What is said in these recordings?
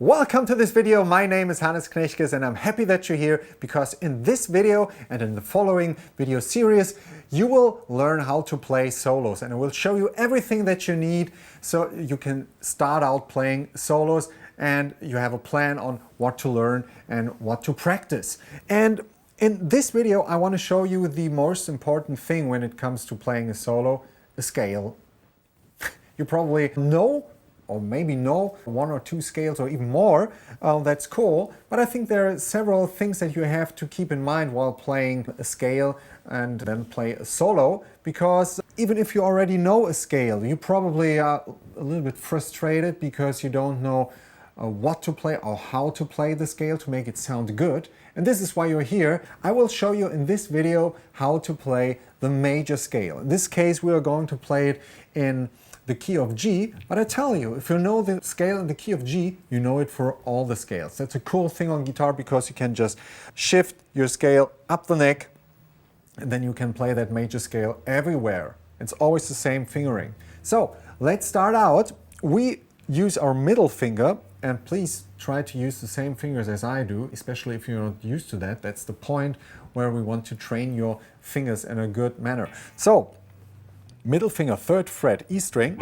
Welcome to this video. My name is Hannes Knechkes and I'm happy that you're here because in this video and in the following video series you will learn how to play solos, and I will show you everything that you need so you can start out playing solos and you have a plan on what to learn and what to practice. And in this video I want to show you the most important thing when it comes to playing a solo, a scale. You probably know or maybe know one or two scales or even more. That's cool, but I think there are several things that you have to keep in mind while playing a scale and then play a solo, because even if you already know a scale, you probably are a little bit frustrated because you don't know what to play or how to play the scale to make it sound good. And this is why you're here. I will show you in this video how to play the major scale. In this case we are going to play it in the key of G, but I tell you, if you know the scale in the key of G, you know it for all the scales. That's a cool thing on guitar because you can just shift your scale up the neck and then you can play that major scale everywhere. It's always the same fingering. So let's start out. We use our middle finger, and please try to use the same fingers as I do, especially if you're not used to that. That's the point where we want to train your fingers in a good manner. So middle finger, 3rd fret, E string,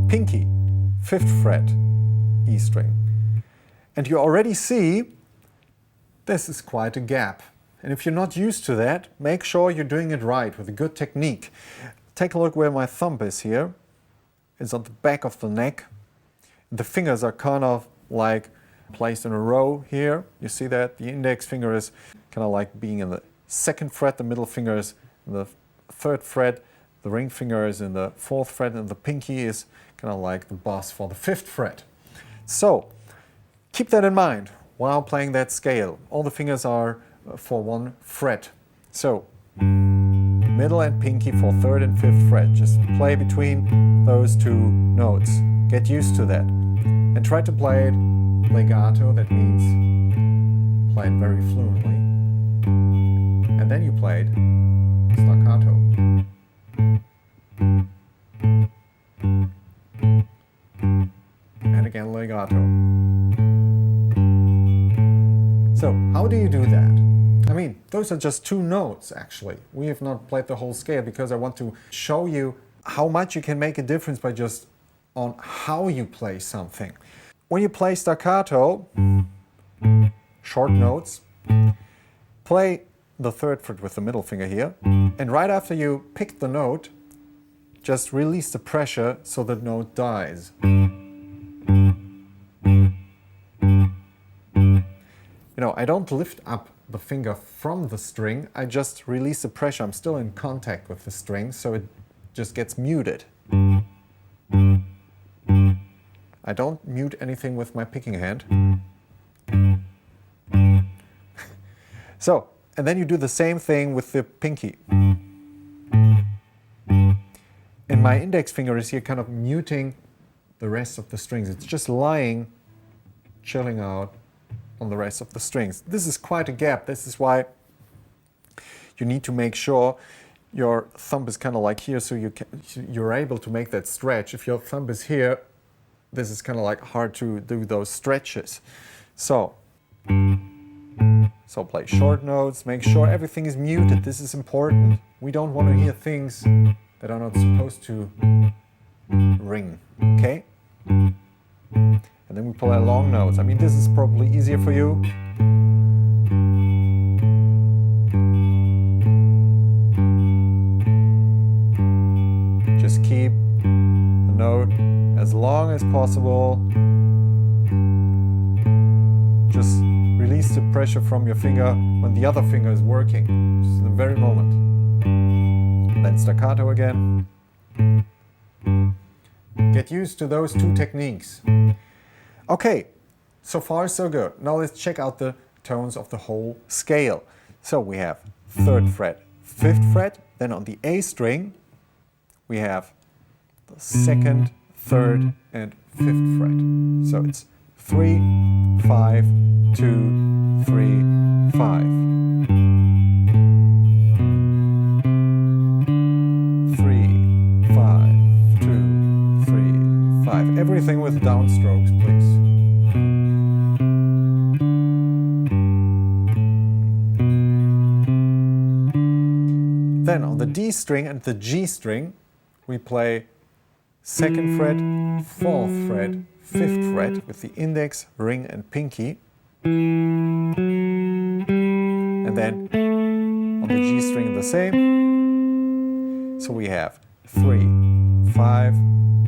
pinky, 5th fret, E string. And you already see this is quite a gap. And if you're not used to that, make sure you're doing it right with a good technique. Take a look where my thumb is here. It's on the back of the neck. The fingers are kind of like placed in a row here. You see that? The index finger is kind of like being in the 2nd fret, the middle finger is in the 3rd fret, the ring finger is in the 4th fret, and the pinky is kind of like the boss for the 5th fret. So keep that in mind while playing that scale. All the fingers are for 1 fret. So middle and pinky for 3rd and 5th fret. Just play between those two notes. Get used to that. And try to play it legato, that means play it very fluently. And then you play it staccato. And again legato. So how do you do that? I mean, those are just 2 notes actually. We have not played the whole scale because I want to show you how much you can make a difference by just on how you play something. When you play staccato, short notes, play the 3rd fret with the middle finger here, and right after you pick the note, just release the pressure so the note dies. You know, I don't lift up the finger from the string, I just release the pressure. I'm still in contact with the string, so it just gets muted. I don't mute anything with my picking hand. So, and then you do the same thing with the pinky. And my index finger is here kind of muting the rest of the strings. It's just lying, chilling out on the rest of the strings. This is quite a gap. This is why you need to make sure your thumb is kind of like here, so you're able to make that stretch. If your thumb is here, this is kind of like hard to do those stretches. So play short notes, make sure everything is muted. This is important. We don't want to hear things that are not supposed to ring, okay? And then we play long notes. I mean, this is probably easier for you. Just keep the note as long as possible. Just release the pressure from your finger when the other finger is working, just in the very moment. Then staccato again. Get used to those 2 techniques. Okay, so far so good. Now let's check out the tones of the whole scale. So we have 3rd fret, 5th fret, then on the A string we have the 2nd, 3rd and 5th fret. So it's 3, 5, 2, 3, 5. 3, 5, 2, 3, 5. Everything with downstrokes, please. then on the D string and the G string, we play 2nd fret, 4th fret, 5th fret with the index, ring and pinky. And then on the G string the same. So we have 3, 5,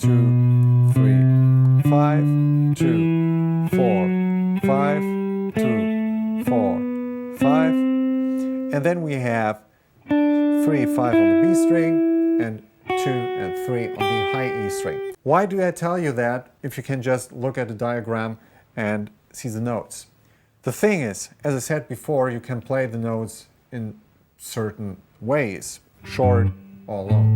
2, 3, 5, 2, 4, 5, 2, 4, 5. And then we have 3, 5 on the B string and 2 and 3 on the high E string. Why do I tell you that if you can just look at the diagram and see the notes? The thing is, as I said before, you can play the notes in certain ways, short or long.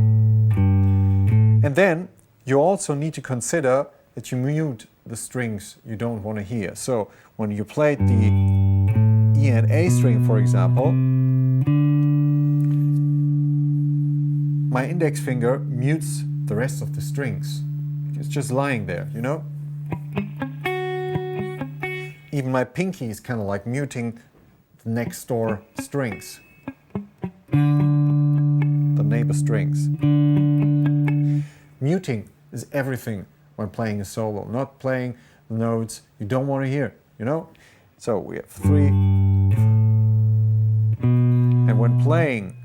And then you also need to consider that you mute the strings you don't want to hear. So when you played the E and A string, for example, my index finger mutes the rest of the strings. It's just lying there, you know? Even my pinky is kind of like muting the next door strings, the neighbor strings. Muting is everything when playing a solo, not playing the notes you don't want to hear, you know? So we have 3. And when playing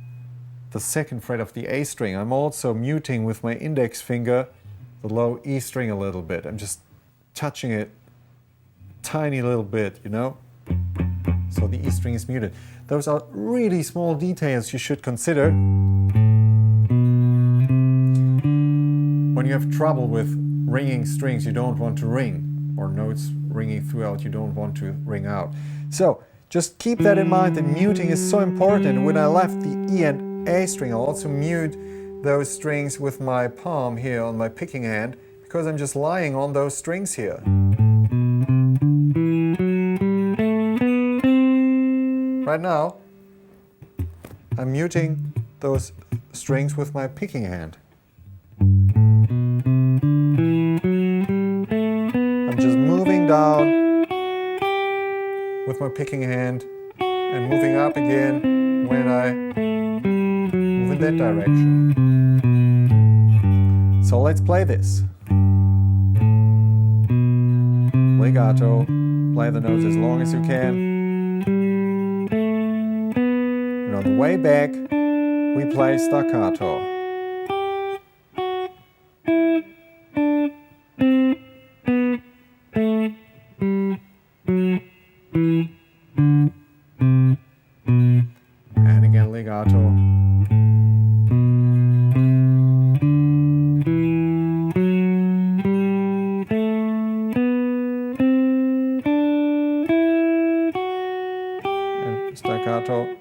the 2nd fret of the A string, I'm also muting with my index finger the low E string a little bit. I'm just touching it tiny little bit, you know? So the E string is muted. Those are really small details you should consider when you have trouble with ringing strings you don't want to ring, or notes ringing throughout you don't want to ring out. So just keep that in mind, that muting is so important. When I left the E and A string, I'll also mute those strings with my palm here on my picking hand, because I'm just lying on those strings here. Right now, I'm muting those strings with my picking hand. I'm just moving down with my picking hand and moving up again when I move in that direction. So let's play this. Legato, play the notes as long as you can. And on the way back, we play staccato. And again legato. And staccato.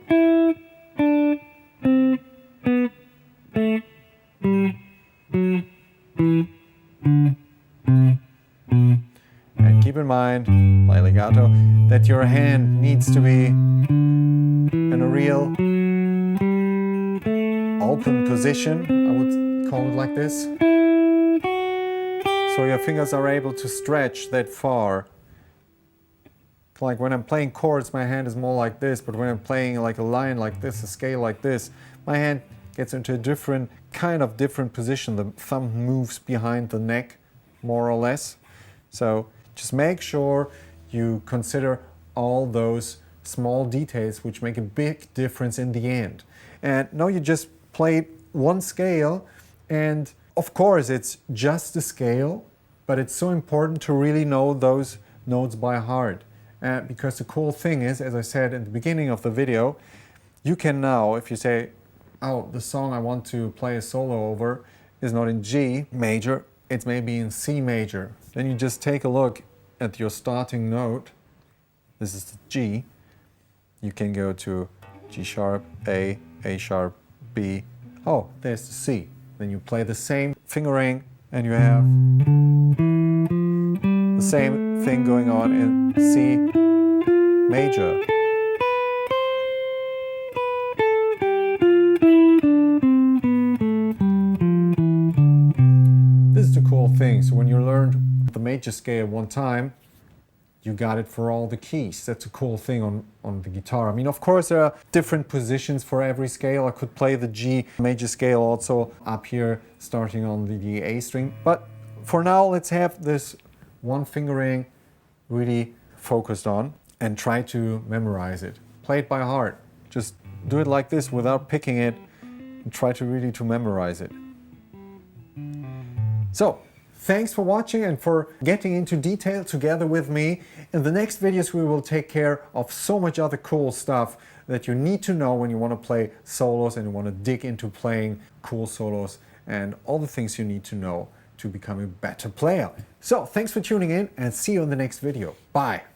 And keep in mind, play legato, that your hand needs to be in a real open position, I would call it like this. So your fingers are able to stretch that far. Like when I'm playing chords, my hand is more like this, but when I'm playing like a line like this, a scale like this, my hand gets into a different position. The thumb moves behind the neck, more or less. So just make sure you consider all those small details which make a big difference in the end. And now you just played one scale, and of course it's just a scale, but it's so important to really know those notes by heart. Because the cool thing is, as I said in the beginning of the video, you can now, if you say, oh, the song I want to play a solo over is not in G major, it's maybe in C major. Then you just take a look at your starting note. This is the G. You can go to G sharp, A sharp, B. Oh, there's the C. Then you play the same fingering and you have the same thing going on in C major. This is the cool thing. So when you learned the major scale one time, you got it for all the keys. That's a cool thing on the guitar. I mean, of course, there are different positions for every scale. I could play the G major scale also up here, starting on the A string. But for now, let's have this one fingering really focused on and try to memorize it. Play it by heart. Just do it like this without picking it and try to really to memorize it. So, thanks for watching and for getting into detail together with me. In the next videos we will take care of so much other cool stuff that you need to know when you want to play solos and you want to dig into playing cool solos and all the things you need to know to become a better player. So, thanks for tuning in and see you in the next video. Bye!